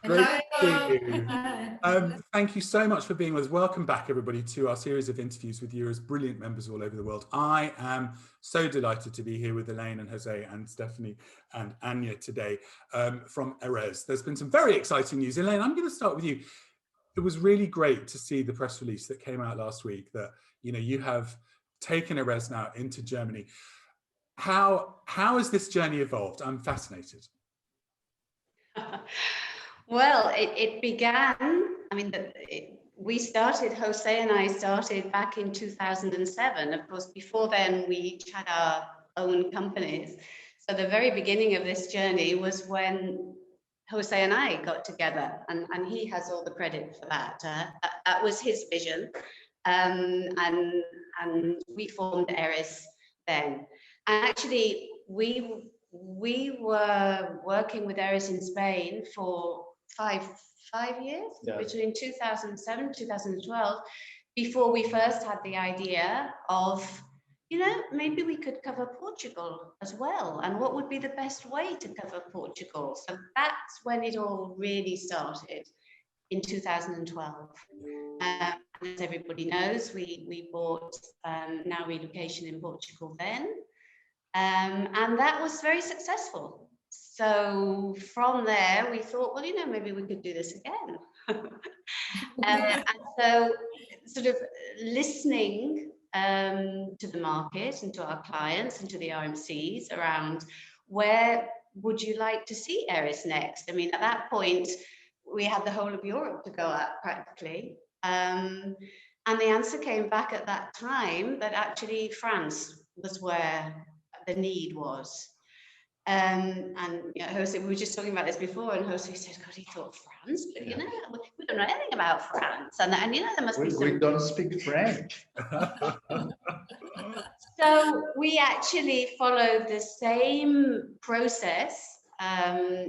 Great to see Hello. you. Hi. Thank you so much for being with us. Welcome back, everybody, to our series of interviews with you as brilliant members all over the world. I am so delighted to be here with Elaine and Jose and Stephanie and Anya today from Eres. There's been some very exciting news. Elaine, I'm going to start with you. It was really great to see the press release that came out last week that you have taken Eres now into Germany. How has this journey evolved? I'm fascinated. Well, it began, I mean, we started, Jose and I started back in 2007. Of course, before then, we each had our own companies. So the very beginning of this journey was when Jose and I got together, and he has all the credit for that. That was his vision, and we formed Eres then. And actually, we were working with Eres in Spain for five years, between 2007 2012, before we first had the idea of, maybe we could cover Portugal as well, and what would be the best way to cover Portugal. So that's when it all really started, in 2012. As everybody knows, we bought Now Relocation in Portugal then, and that was very successful. So from there, we thought, well, maybe we could do this again. And so sort of listening to the market and to our clients and to the RMCs around, where would you like to see Eres next? I mean, at that point, we had the whole of Europe to go at practically. And the answer came back at that time that actually France was where the need was. And Jose, we were just talking about this before, and Jose said, God, he thought France, but we don't know anything about France. And there must be some... We don't speak French. So we actually followed the same process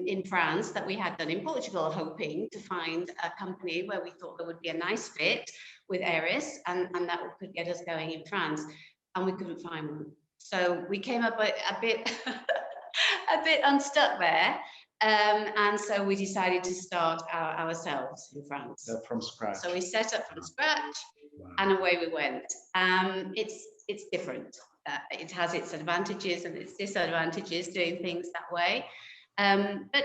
in France that we had done in Portugal, hoping to find a company where we thought there would be a nice fit with Eres, and that could get us going in France. And we couldn't find one. So we came up a bit a bit unstuck there, and so we decided to start ourselves in France. From scratch. So we set up from scratch, and away we went. It's different. It has its advantages and its disadvantages doing things that way, but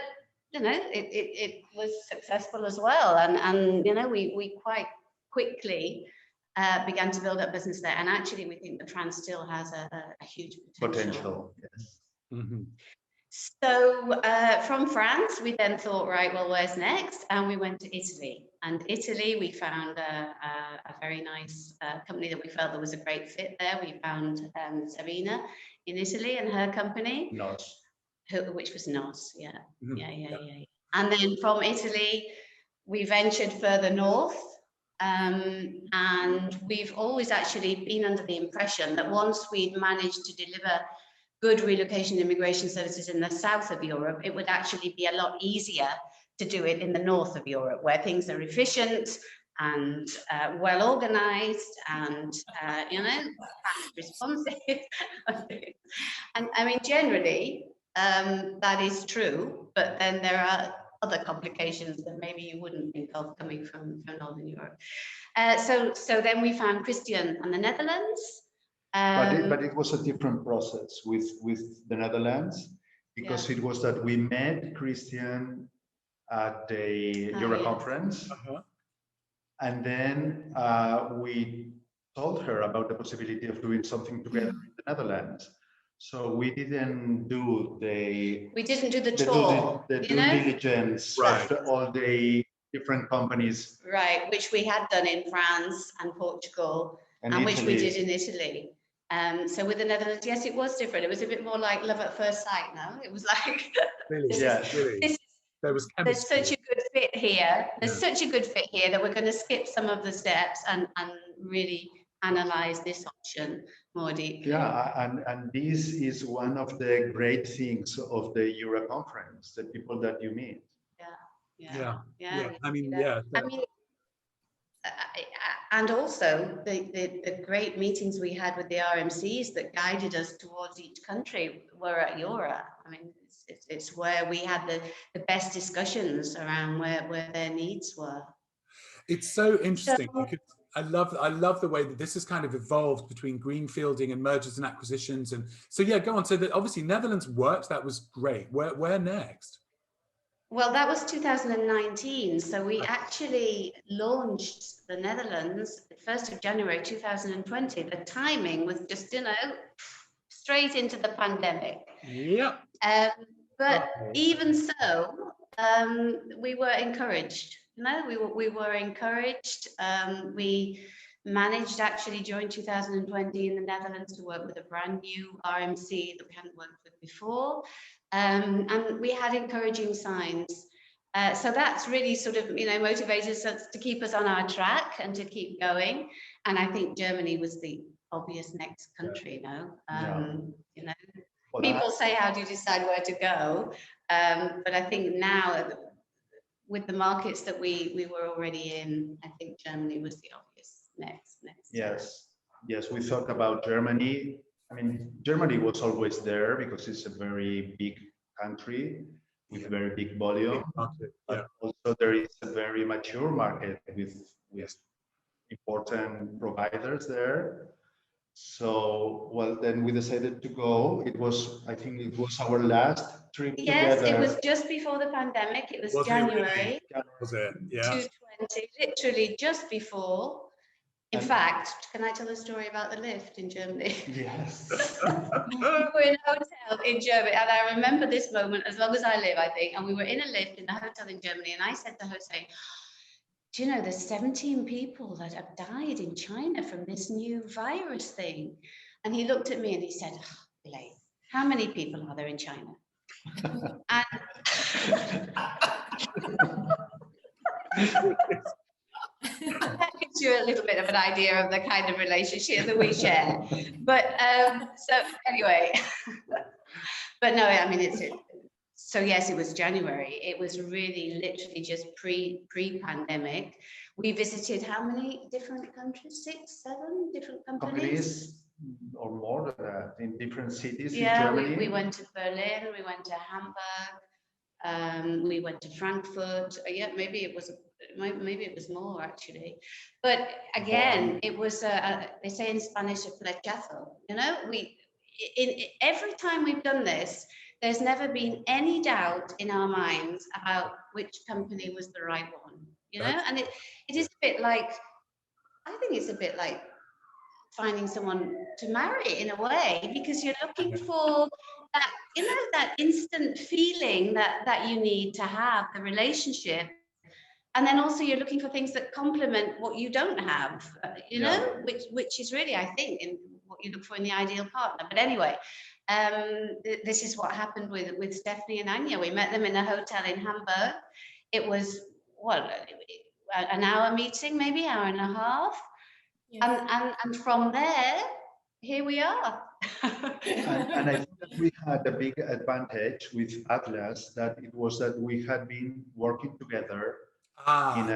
it was successful as well, and we quite quickly began to build up business there, and actually we think that France still has a huge potential. Yes. Mm-hmm. So from France, we then thought, right, well, where's next? And we went to Italy. And Italy, we found a very nice company that we felt there was a great fit there. We found Sabina in Italy and her company. NOS. Which was NOS, yeah. Mm-hmm. Yeah. And then from Italy, we ventured further north. And we've always actually been under the impression that once we'd managed to deliver good relocation immigration services in the south of Europe, it would actually be a lot easier to do it in the north of Europe, where things are efficient and well organized and responsive. And I mean, generally, that is true, but then there are other complications that maybe you wouldn't think of coming from Northern Europe. So then we found Christian and the Netherlands. But it was a different process with the Netherlands, because it was that we met Christian at the Euro conference, and then we told her about the possibility of doing something together in the Netherlands. So we didn't do the tour, the due diligence of all the different companies, right, which we had done in France and Portugal, and which we did in Italy. So with the Netherlands, yes, it was different. It was a bit more like love at first sight. No, it was like there's such a good fit here. There's such a good fit here that we're going to skip some of the steps and really analyze this option more deeply. Yeah, and this is one of the great things of the Euro conference, the people that you meet. Yeah. I mean, and also the great meetings we had with the RMCs that guided us towards each country were at Euro. I mean, It's where we had the best discussions around where their needs were. It's so interesting because I love the way that this has kind of evolved between greenfielding and mergers and acquisitions. And so, yeah, go on. So that obviously Netherlands worked. That was great. Where next? Well, that was 2019. So we actually launched the Netherlands the 1st of January 2020. The timing was just, straight into the pandemic. Yeah. But even so, we were encouraged. We were encouraged. We managed actually during 2020 in the Netherlands to work with a brand new RMC that we hadn't worked with before. And we had encouraging signs. So that's really sort of, motivated us to keep us on our track and to keep going. And I think Germany was the obvious next country, People say, how do you decide where to go? But I think now, with the markets that we were already in, I think Germany was the obvious next. Yes, we thought about Germany. I mean, Germany was always there because it's a very big country with very big volume. But also there is a very mature market with important providers there. So, well, then we decided to go. I think it was our last trip together. Yes, it was just before the pandemic. It was January. Was it? Yeah. 2020, literally just before. In fact, can I tell a story about the lift in Germany? Yes. We were in a hotel in Germany, and I remember this moment as long as I live, I think. And we were in a lift in the hotel in Germany, and I said to Jose, do you know there's 17 people that have died in China from this new virus thing? And he looked at me and he said, Elaine, how many people are there in China? And that gives you a little bit of an idea of the kind of relationship that we share. But so anyway, but no, I mean, so yes, it was January. It was really literally just pre-pandemic. We visited how many different countries? 6, 7 different companies? Or more than that, in different cities in Germany. Germany. We went to Berlin, we went to Hamburg, we went to Frankfurt. Maybe it was more actually. But again, it was they say in Spanish a flechazo. Every time we've done this, there's never been any doubt in our minds about which company was the right one. And it is a bit like, I think it's a bit like finding someone to marry in a way, because you're looking for that, that instant feeling that you need to have the relationship. And then also you're looking for things that complement what you don't have, which is really, I think, in what you look for in the ideal partner. But anyway, this is what happened with Stephanie and Anya. We met them in a hotel in Hamburg. It was, an hour meeting, maybe hour and a half. Yes. And from there, here we are. and I think that we had a big advantage with Atlas, that it was that we had been working together in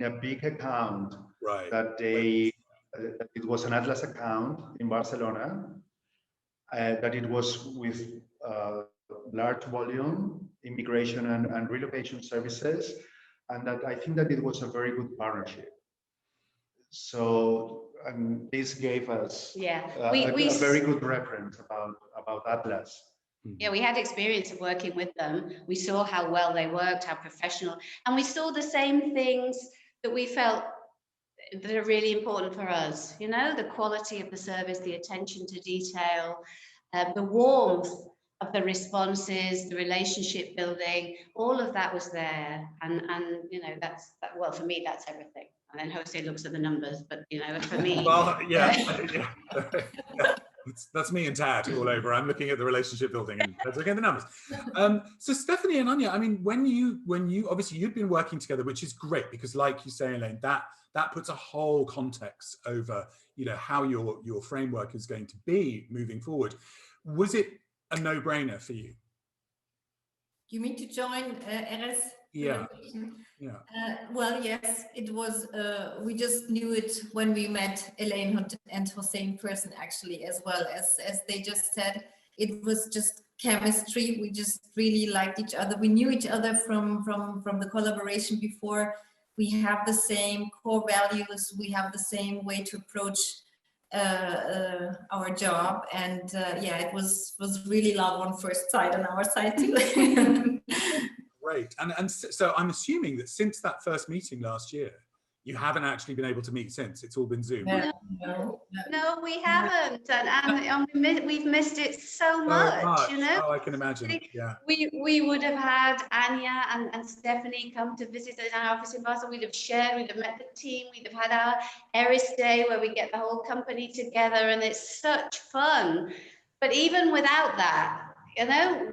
a big account, right? That it was an Atlas account in Barcelona, that it was with large volume immigration and relocation services, and that I think that it was a very good partnership. So this gave us a very good reference about Atlas. Yeah, we had experience of working with them. We saw how well they worked, how professional, and we saw the same things that we felt that are really important for us. The quality of the service, the attention to detail, the warmth of the responses, the relationship building, all of that was there. And well, for me, that's everything. And then Jose looks at the numbers, but for me, well, yeah. That's me and Tad all over. I'm looking at the relationship building and let's look at the numbers. So Stephanie and Anya, I mean, when you obviously you've been working together, which is great, because like you say, Elaine, that puts a whole context over how your framework is going to be moving forward. Was it a no-brainer for you? You mean to join Eres? Yeah. Well, yes, it was. We just knew it when we met Elaine and Jose in person, actually, as well as they just said. it was just chemistry. We just really liked each other. We knew each other from the collaboration before. We have the same core values. We have the same way to approach our job, and yeah, it was really love on first sight on our side too. Great. And so I'm assuming that since that first meeting last year, you haven't actually been able to meet since. It's all been Zoom. No, we haven't, and we've missed it so much, you know. Oh, I can imagine. Yeah. We would have had Anya and Stephanie come to visit us in our office in Basel. We'd have shared, we'd have met the team, we'd have had our Eris Day where we get the whole company together, and it's such fun. But even without that, you know,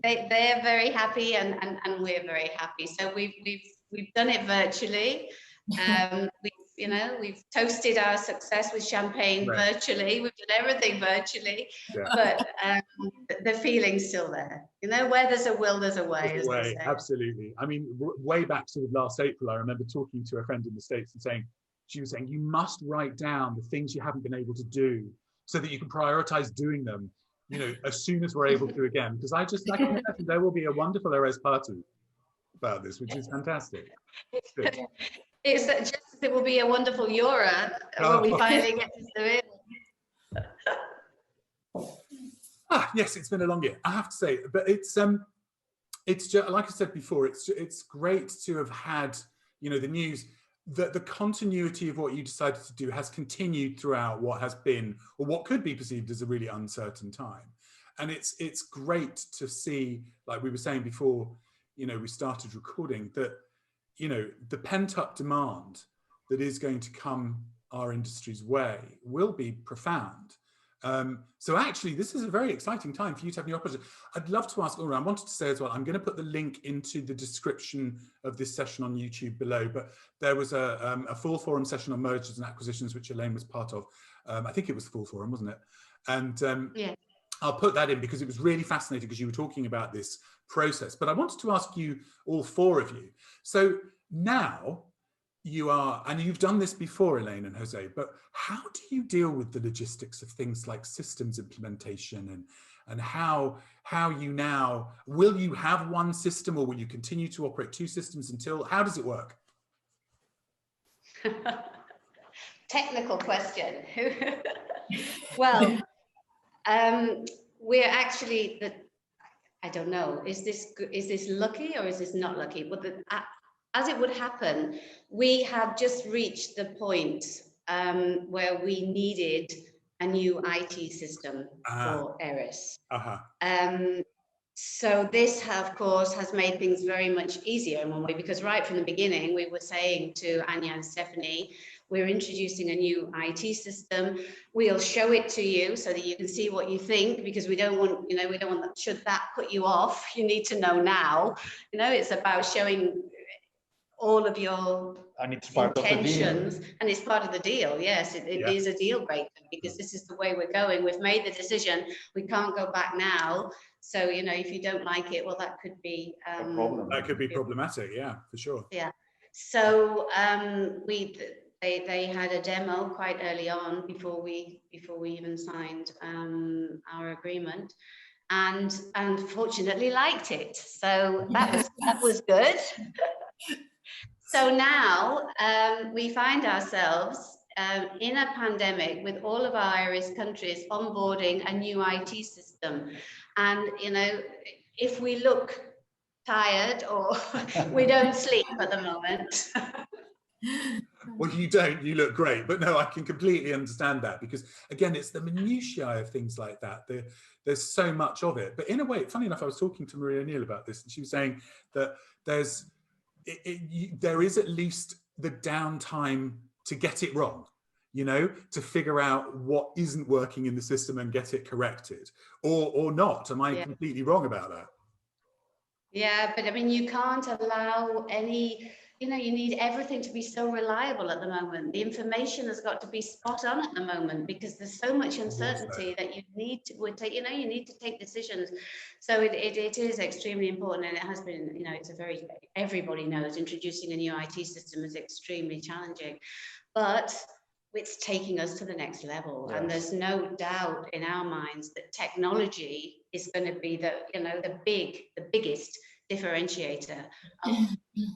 they're very happy, and we're very happy. So we've done it virtually. We've toasted our success with champagne virtually. We've done everything virtually, but the feeling's still there. You know, where there's a will, there's a way. As they say. Absolutely. I mean, way back sort of last April, I remember talking to a friend in the States and she was saying, you must write down the things you haven't been able to do so that you can prioritize doing them, you know, as soon as we're able to again. Because I can imagine there will be a wonderful Eres party about this, which is fantastic. It's just it will be a wonderul Eura when we finally get to do it. Yes, it's been a long year, I have to say, but it's just like I said before, it's great to have had, you know, the news that the continuity of what you decided to do has continued throughout what has been, or what could be perceived as, a really uncertain time. And it's great to see, like we were saying before, you know, we started recording, that, you know, the pent-up demand that is going to come our industry's way will be profound. So actually, this is a very exciting time for you to have new opportunities. I'd love to ask, I wanted to say as well, I'm going to put the link into the description of this session on YouTube below, but there was a full forum session on mergers and acquisitions, which Elaine was part of. I think it was the full forum, wasn't it? And yeah. I'll put that in because it was really fascinating, because you were talking about this process. But I wanted to ask you, all four of you. So now you are, and you've done this before, Elaine and Jose, but how do you deal with the logistics of things like systems implementation, and how you now, will you have one system, or will you continue to operate two systems until, how does it work? Technical question. Well, we're actually, I don't know, is this lucky or is this not lucky? But as it would happen, we have just reached the point where we needed a new IT system for Eris. So this, of course, has made things very much easier in one way, because right from the beginning, we were saying to Anya and Stephanie, we're introducing a new IT system. We'll show it to you so that you can see what you think, because we don't want, you know, we don't want that, should that put you off, you need to know now. You know, it's about showing all of your intentions, and it's part of the deal. Yes, it is a deal breaker, because this is the way we're going. We've made the decision. We can't go back now. So, you know, if you don't like it, well, that could be a problem. That could be problematic. Yeah, for sure. Yeah. So they had a demo quite early on before we even signed our agreement, and unfortunately liked it. So that was good. So now we find ourselves in a pandemic with all of our Irish countries onboarding a new IT system. And, you know, if we look tired or we don't sleep at the moment. Well, you don't, you look great. But no, I can completely understand that, because again, it's the minutiae of things like that. There's so much of it. But in a way, funny enough, I was talking to Maria O'Neill about this, and she was saying that there is at least the downtime to get it wrong, you know, to figure out what isn't working in the system and get it corrected, or not. Am I completely wrong about that? Yeah, but I mean, you can't allow any, you know, you need everything to be so reliable at the moment. The information has got to be spot on at the moment, because there's so much uncertainty that you need to take, you know, you need to take decisions. So it is extremely important, and it has been, you know, it's a very, everybody knows introducing a new IT system is extremely challenging. But it's taking us to the next level. Yes. And there's no doubt in our minds that technology is going to be the, you know, the biggest differentiator of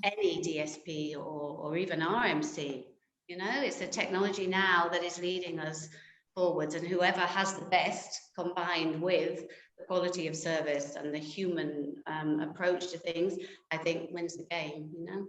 any DSP or even RMC. You know, it's the technology now that is leading us forwards, and whoever has the best combined with the quality of service and the human approach to things, I think wins the game, you know.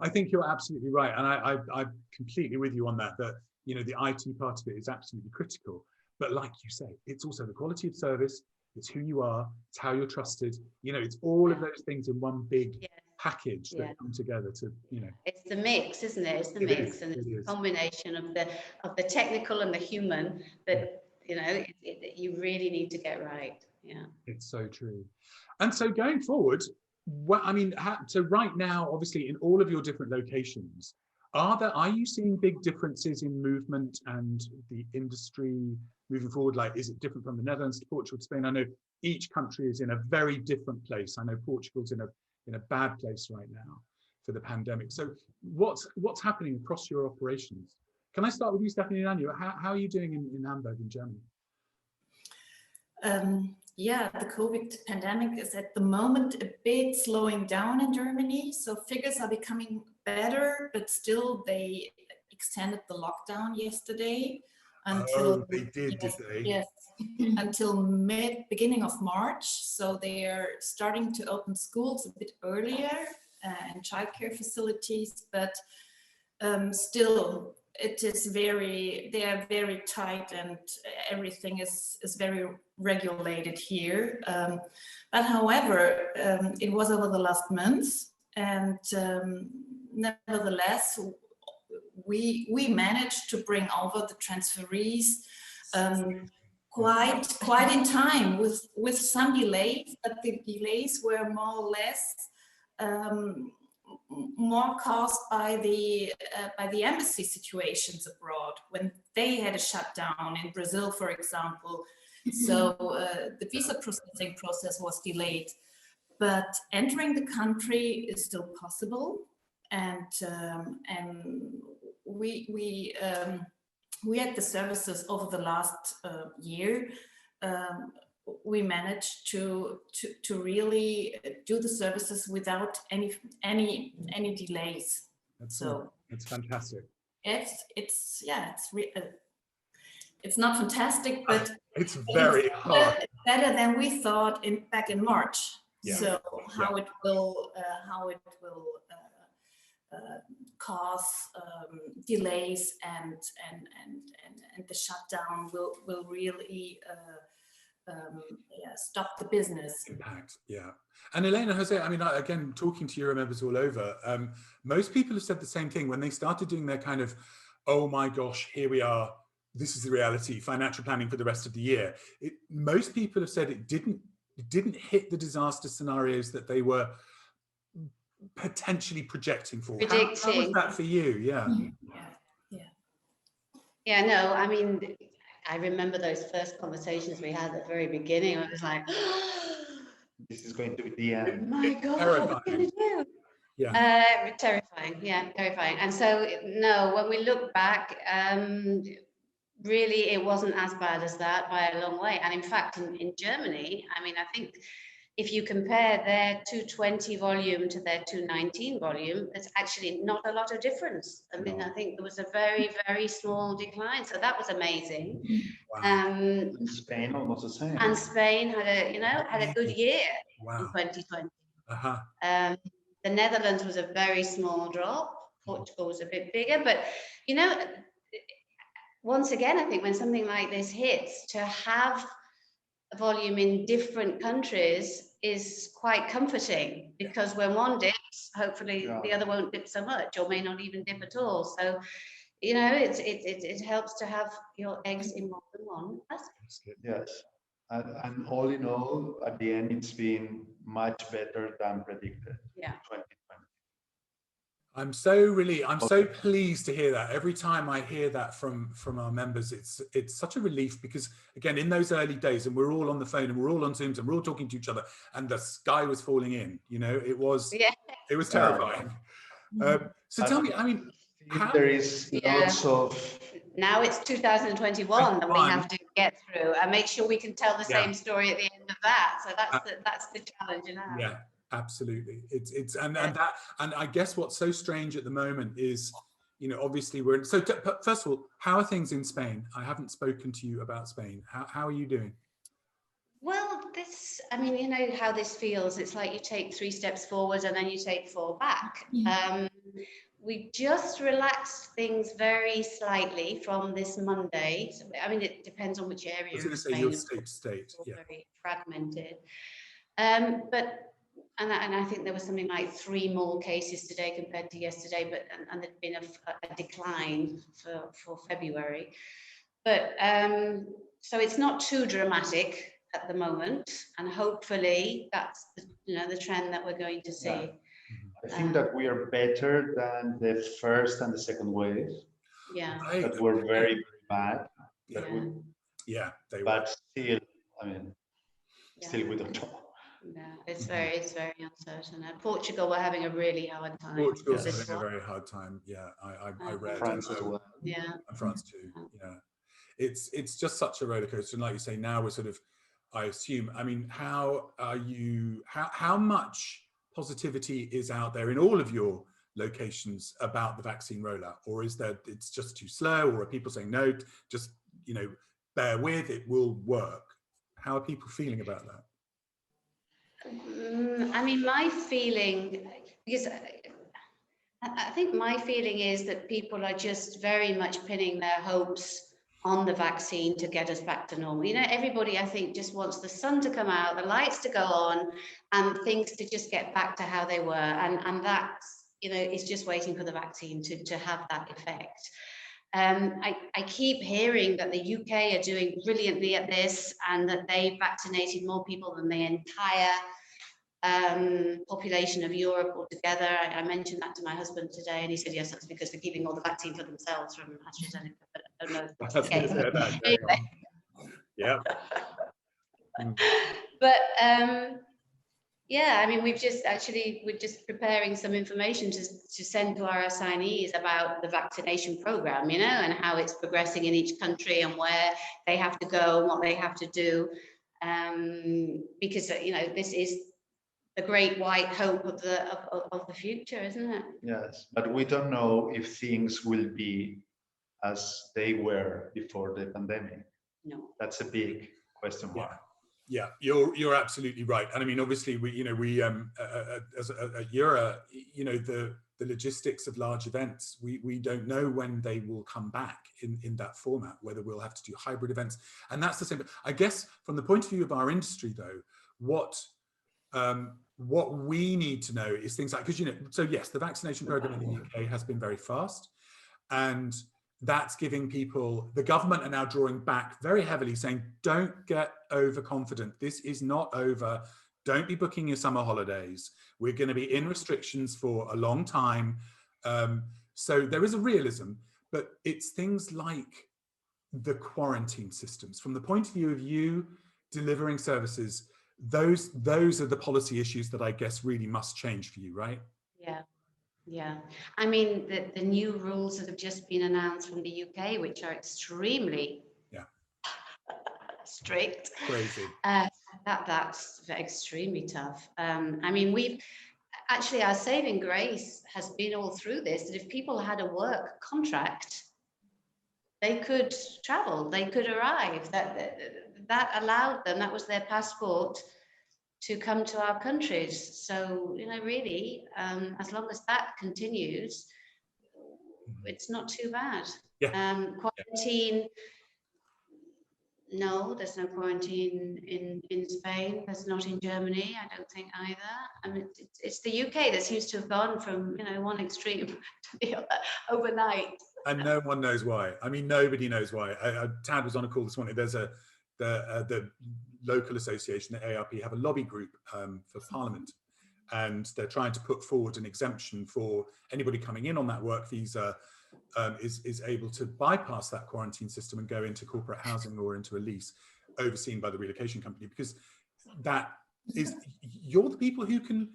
I think you're absolutely right, and I'm completely with you on that, that, you know, the IT part of it is absolutely critical. But like you say, it's also the quality of service, it's who you are, it's how you're trusted, you know, it's all of those things in one big package that come together to, you know. It's the mix, isn't it? It's the mix, and it's the combination of the technical and the human that, you know, you really need to get right. Yeah. It's so true. And so going forward, what, I mean, so right now, obviously, in all of your different locations, are you seeing big differences in movement and the industry moving forward? Like, is it different from the Netherlands to Portugal to Spain? I know each country is in a very different place. I know Portugal's in a bad place right now for the pandemic. So what's happening across your operations? Can I start with you, Stephanie and Anya? How are you doing in Hamburg, in Germany? Yeah, the COVID pandemic is at the moment a bit slowing down in Germany. So figures are becoming better, but still they extended the lockdown yesterday until they did they? Yes, until beginning of March. So they are starting to open schools a bit earlier and childcare facilities, but still it is they are very tight, and everything is very regulated here. But however, it was over the last months, and nevertheless, we managed to bring over the transferees quite in time with some delays, but the delays were more or less more caused by the embassy situations abroad when they had a shutdown in Brazil, for example. So the visa processing process was delayed, but entering the country is still possible, and we had the services over the last year. We managed to really do the services without any delays. That's fantastic. It's not fantastic, but it's very hard. Better than we thought back in March. Yeah. So how it will cause delays and the shutdown will really stop the business. Impact, yeah. And Elaine and Jose, I mean, again, talking to Euro members all over, most people have said the same thing when they started doing their kind of, oh my gosh, here we are, this is the reality, financial planning for the rest of the year. Most people have said it didn't hit the disaster scenarios that they were potentially projecting for. How was that for you? Yeah, no, I mean, I remember those first conversations we had at the very beginning. I was like, this is going to be the end. My God, terrifying. what are we going to do? Terrifying. And so, no, when we look back, really, it wasn't as bad as that by a long way. And in fact, in Germany, I mean, I think if you compare their 220 volume to their 219 volume, there's actually not a lot of difference. I mean, I think there was a very, very small decline. So that was amazing. Wow. Spain almost the same. And Spain had a good year in 2020. The Netherlands was a very small drop. Portugal was a bit bigger, but once again, I think when something like this hits, to have a volume in different countries is quite comforting, because when one dips, hopefully the other won't dip so much, or may not even dip at all. So, it helps to have your eggs in more than one basket. Yes, and all in all, at the end, it's been much better than predicted. Yeah. 2020. I'm so pleased to hear that. Every time I hear that from our members, it's such a relief, because again, in those early days, and we're all on the phone and we're all on Zooms and we're all talking to each other, and the sky was falling in, it was terrifying. So tell me, I mean, there is lots of now it's 2021 that we have to get through and make sure we can tell the same story at the end of that. So that's the challenge now. Yeah, absolutely. And I guess what's so strange at the moment is, you know, obviously we're so. First of all, how are things in Spain? I haven't spoken to you about Spain. How are you doing? Well, I mean, you know how this feels. It's like you take 3 steps forward and then you take 4 back. We just relaxed things very slightly from this Monday. So, I mean, it depends on which area. I was going to say Spain, your state. Yeah. Very fragmented. But I think there was something like 3 more cases today compared to yesterday, but and there'd been a decline for February. But so it's not too dramatic at the moment, and hopefully that's the trend that we're going to see. Yeah. I think that we are better than the first and the second wave. Yeah. That were very, very bad. Yeah, they were. But still, I mean, still we don't know. Yeah, it's very uncertain. Portugal were having a really hard time. Portugal's having a very hard time. Yeah, I read. France as well. Yeah, and France too. Yeah, it's just such a roller coaster. And like you say, now we're sort of, I assume. I mean, how are you? How much positivity is out there in all of your locations about the vaccine rollout, or is there it's just too slow, or are people saying no, just bear with, it will work? How are people feeling about that? I mean, my feeling, because I think my feeling is that people are just very much pinning their hopes on the vaccine to get us back to normal. Everybody, I think, just wants the sun to come out, the lights to go on, and things to just get back to how they were. And that's, it's just waiting for the vaccine to have that effect. I keep hearing that the UK are doing brilliantly at this, and that they've vaccinated more people than the entire population of Europe altogether. I mentioned that to my husband today, and he said, yes, that's because they're keeping all the vaccine for themselves from AstraZeneca, but I don't know if that's the case. Anyway. Yeah. But yeah, I mean, we're just preparing some information to send to our assignees about the vaccination program, and how it's progressing in each country and where they have to go and what they have to do, because this is the great white hope of the future, isn't it? Yes, but we don't know if things will be as they were before the pandemic. No, that's a big question mark. Yeah, you're absolutely right. And I mean, obviously, we as at Eura, the logistics of large events, we don't know when they will come back in that format, whether we'll have to do hybrid events. And that's the same. I guess from the point of view of our industry, though, what we need to know is things like, because so yes, the vaccination program in the UK has been very fast, and that's giving people, the government are now drawing back very heavily, saying, don't get overconfident. This is not over. Don't be booking your summer holidays. We're going to be in restrictions for a long time. So there is a realism, but it's things like the quarantine systems. From the point of view of you delivering services, those are the policy issues that I guess really must change for you, right? Yeah. I mean, the new rules that have just been announced from the UK, which are extremely strict. Crazy. That's extremely tough. I mean, our saving grace has been all through this, that if people had a work contract, they could travel, they could arrive. That allowed them, that was their passport to come to our countries. So, really, as long as that continues, it's not too bad. Quarantine, no, there's no quarantine in Spain. There's not in Germany, I don't think either. I mean, it's the UK that seems to have gone from, one extreme to the other overnight. And no one knows why. I mean, nobody knows why. Tad was on a call this morning. There's the local association, the ARP, have a lobby group for Parliament, and they're trying to put forward an exemption for anybody coming in on that work visa is able to bypass that quarantine system and go into corporate housing or into a lease overseen by the relocation company, because that is, you're the people who can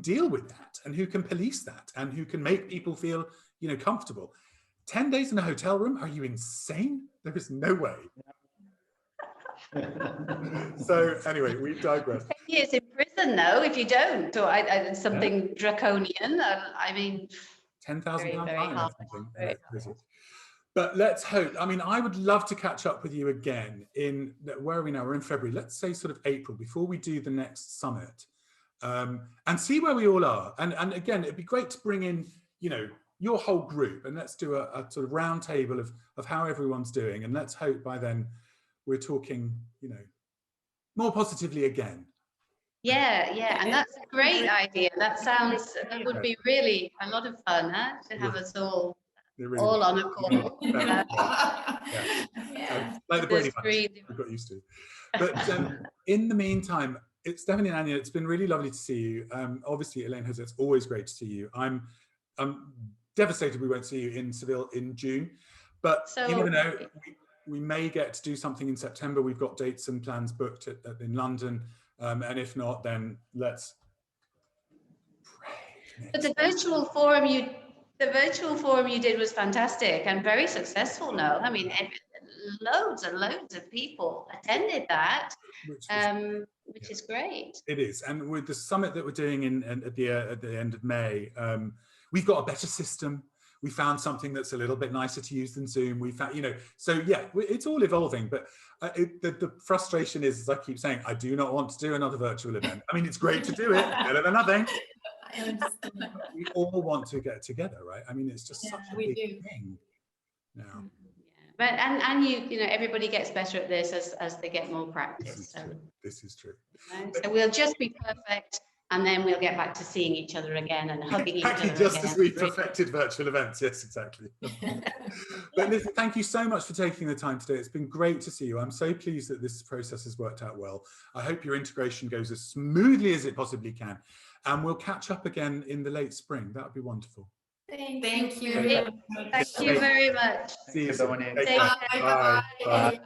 deal with that and who can police that and who can make people feel comfortable. 10 days in a hotel room? Are you insane? There is no way. So anyway, we digress. 10 years in prison, though, if you don't, or something draconian. I mean, £10,000 very fine or hard. something. Very Crazy. But let's hope. I mean, I would love to catch up with you again in, where are we now? We're in February. Let's say sort of April, before we do the next summit, and see where we all are. And again, it'd be great to bring in, you know, your whole group, and let's do a sort of round table of how everyone's doing. And let's hope by then we're talking, you know, more positively again. Yeah, and that's a great idea. That would be really a lot of fun, huh? To have us all on a call. Like the Brady Bunch we got used to. But in the meantime, it's Stephanie and Anya, it's been really lovely to see you. Obviously, Elaine, it's always great to see you. I'm devastated we won't see you in Seville in June, but you never know. We may get to do something in September. We've got dates and plans booked in London, and if not, then let's pray. But the virtual forum you did was fantastic and very successful. No, I mean, loads and loads of people attended that, which is great. It is, and with the summit that we're doing at the end of May, we've got a better system. We found something that's a little bit nicer to use than Zoom. We found, you know, so yeah, it's all evolving. But the frustration is, as I keep saying, I do not want to do another virtual event. I mean, it's great to do it, better than nothing. We all want to get together, right? I mean, it's just such a big thing now. But and you know, everybody gets better at this as they get more practice. This is true. So we'll just be perfect, and then we'll get back to seeing each other again and hugging each other just again. as we perfected virtual events. Yes, exactly. But listen, thank you so much for taking the time today. It's been great to see you. I'm so pleased that this process has worked out well. I hope your integration goes as smoothly as it possibly can. And we'll catch up again in the late spring. That would be wonderful. Thank you. Thank you very much. See you soon. Take care. Bye. Bye.